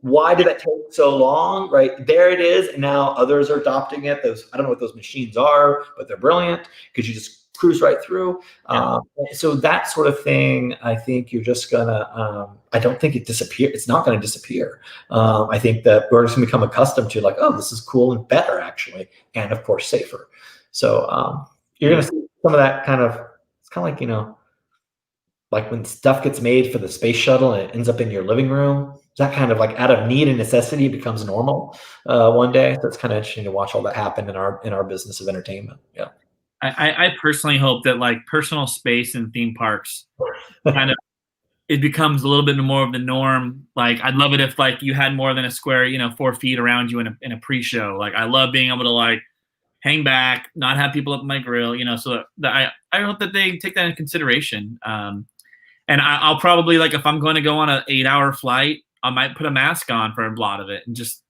Why did that take so long? Right there it is. And now others are adopting it. I don't know what those machines are, but they're brilliant because you just cruise right through. So that sort of thing, I think you're just gonna, I don't think it disappears. It's not going to disappear. I think that we're just gonna become accustomed to, like, oh, this is cool and better actually. And of course, safer. So you're going to see some of that kind of, it's kind of like, like when stuff gets made for the space shuttle and it ends up in your living room, that kind of like out of need and necessity becomes normal one day. So it's kind of interesting to watch all that happen in our business of entertainment. Yeah. I personally hope that like personal space in theme parks kind of, it becomes a little bit more of the norm. Like, I'd love it if like you had more than a square, 4 feet around you in a pre-show. Like, I love being able to like hang back, not have people up my grill, so that I hope that they take that into consideration. And I'll probably, like, if I'm going to go on an 8-hour flight, I might put a mask on for a lot of it and just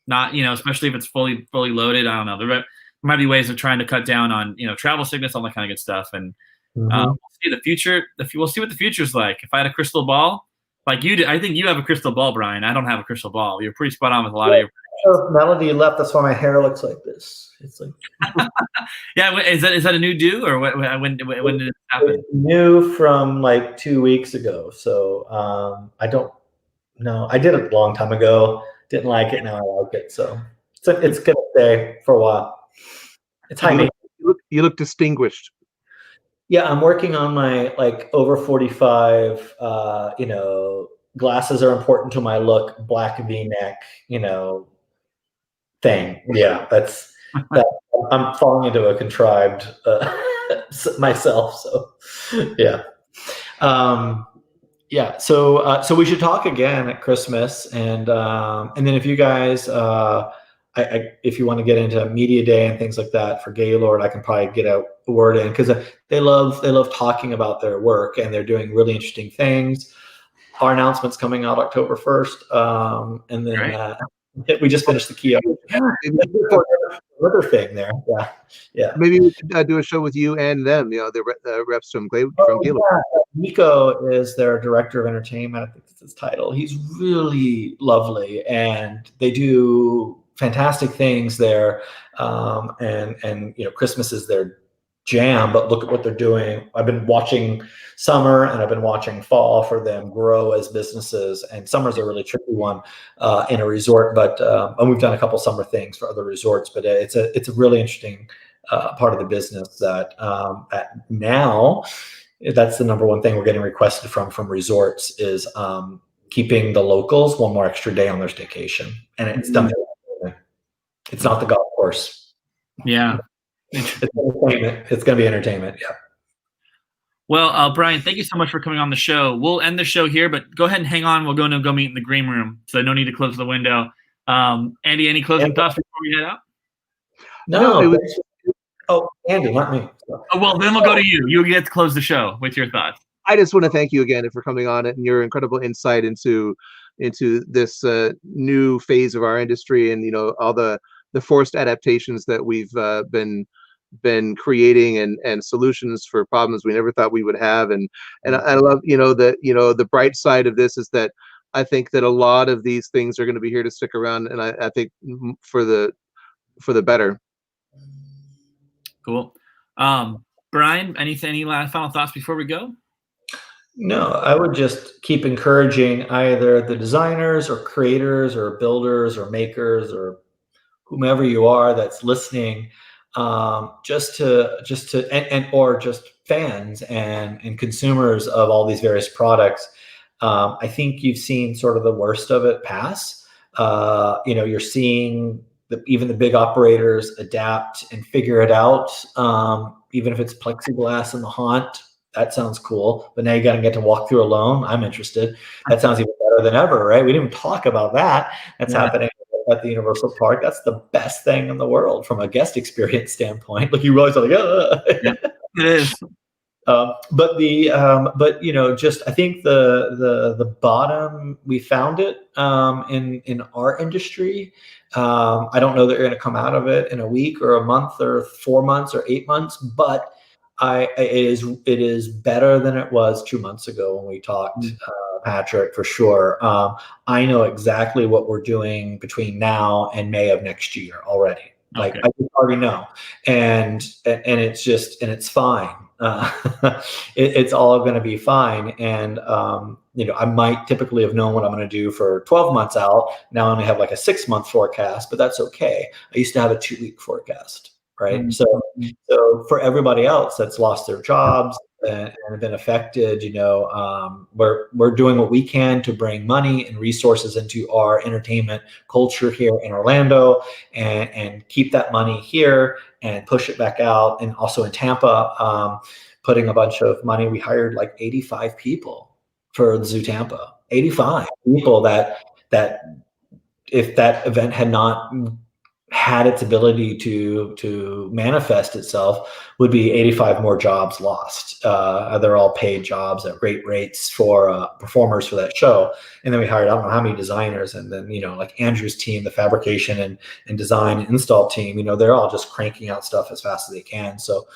not, especially if it's fully loaded. I don't know. There might be ways of trying to cut down on, travel sickness, all that kind of good stuff. And we'll see the future. We'll see what the future's like. If I had a crystal ball, like you do, I think you have a crystal ball, Brian. I don't have a crystal ball. You're pretty spot on with a lot of your. Melody left. That's why my hair looks like this. It's like. Yeah, is that a new do, or when did it happen? It's new from like 2 weeks ago. So I don't know. I did it a long time ago. Didn't like it. Now I like it. So it's gonna stay for a while. It's high maintenance. You look distinguished. Yeah, I'm working on my like over 45. Glasses are important to my look. Black V-neck. Thing. Yeah, that's that. I'm falling into a contrived myself. So yeah. Yeah. So we should talk again at Christmas, and then if you guys, if you want to get into media day and things like that for Gaylord, I can probably get a word in, because they love talking about their work, and they're doing really interesting things. Our announcement's coming out October 1st, and then we just finished the keynote. River thing there. Yeah. Maybe we could do a show with you and them. The reps from Gaylord. Yeah. Nico is their director of entertainment. I think that's his title. He's really lovely, and they do fantastic things there. And Christmas is their jam, but look at what they're doing. I've been watching summer and I've been watching fall for them grow as businesses, and summer's a really tricky one in a resort, but and we've done a couple summer things for other resorts, but it's a really interesting part of the business that now that's the number one thing we're getting requested from resorts is keeping the locals one more extra day on their staycation, and it's done. It's not the golf course. Yeah. It's entertainment. It's going to be entertainment. Yeah. Well, Brian, thank you so much for coming on the show. We'll end the show here, but go ahead and hang on. We'll go meet in the green room, so no need to close the window. Andy, any closing thoughts before we head out? No, it was. Oh, Andy, not me. Oh, well, then we'll go to you. You get to close the show with your thoughts. I just want to thank you again for coming on it and your incredible insight into this new phase of our industry, and all the forced adaptations that we've been creating, and solutions for problems we never thought we would have. And I love that the bright side of this is that I think that a lot of these things are going to be here to stick around, and I think for the better. Cool. Brian, any last final thoughts before we go? No, I would just keep encouraging either the designers or creators or builders or makers or whomever you are that's listening, just to or just fans and consumers of all these various products. I think you've seen sort of the worst of it pass. You're seeing even the big operators adapt and figure it out. Even if it's plexiglass in the haunt, that sounds cool. But now you got to get to walk through alone. I'm interested. That sounds even better than ever, right? We didn't even talk about that. That's happening at the Universal Park. That's the best thing in the world from a guest experience standpoint. Like you realize, like, yeah, it is. But just I think the bottom, we found it in our industry. I don't know that you're going to come out of it in a week or a month or 4 months or 8 months, but it is better than it was 2 months ago when we talked, Patrick, for sure. I know exactly what we're doing between now and May of next year already. Like, I just already know, and it's fine. It's all going to be fine. And I might typically have known what I'm going to do for 12 months out. Now I only have like a 6-month forecast, but that's okay. I used to have a 2-week forecast. Right. Mm-hmm. So for everybody else that's lost their jobs and have been affected, we're doing what we can to bring money and resources into our entertainment culture here in Orlando, and keep that money here and push it back out. And also in Tampa, putting a bunch of money. We hired like 85 people for the Zoo Tampa. 85 people that if that event had not had its ability to manifest itself, would be 85 more jobs lost. They're all paid jobs at great rates for performers for that show. And then we hired, I don't know how many designers, and then, like Andrew's team, the fabrication and design and install team, they're all just cranking out stuff as fast as they can. So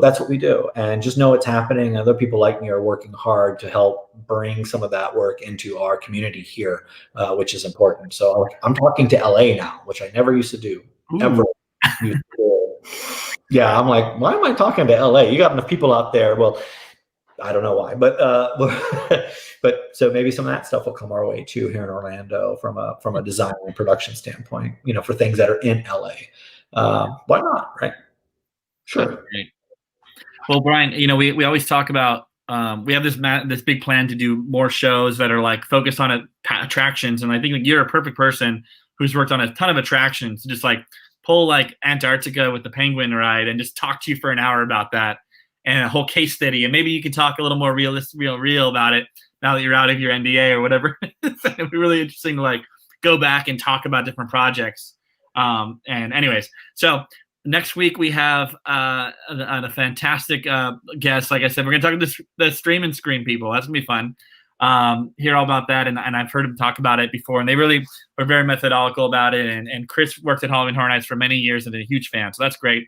that's what we do. And just know it's happening. Other people like me are working hard to help bring some of that work into our community here, which is important. So I'm talking to LA now, which I never used to do. Ever. Yeah, I'm like, why am I talking to LA? You got enough people out there. Well, I don't know why, but so maybe some of that stuff will come our way too here in Orlando from a design and production standpoint. For things that are in LA. Why not? Right? Sure. Well, Brian, we always talk about. We have this big plan to do more shows that are like focused on attractions, and I think you're a perfect person who's worked on a ton of attractions. Just like pull like Antarctica with the penguin ride and just talk to you for an hour about that and a whole case study, and maybe you can talk a little more real about it now that you're out of your NDA or whatever. It'd be really interesting to like go back and talk about different projects. And anyways, so. Next week we have a fantastic guest. Like I said, we're going to talk to the Stream and Scream people. That's going to be fun. Hear all about that, and I've heard them talk about it before, and they really were very methodical about it. And Chris worked at Halloween Horror Nights for many years and is a huge fan, so that's great.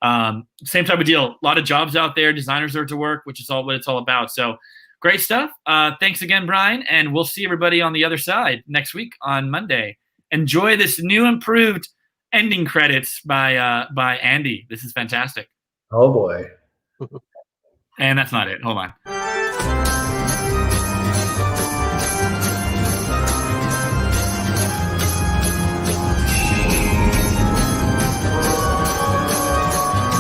Same type of deal. A lot of jobs out there. Designers are to work, which is all what it's all about. So great stuff. Thanks again, Brian, and we'll see everybody on the other side next week on Monday. Enjoy this new improved ending credits by Andy. This is fantastic. Oh boy. And that's not it. Hold on.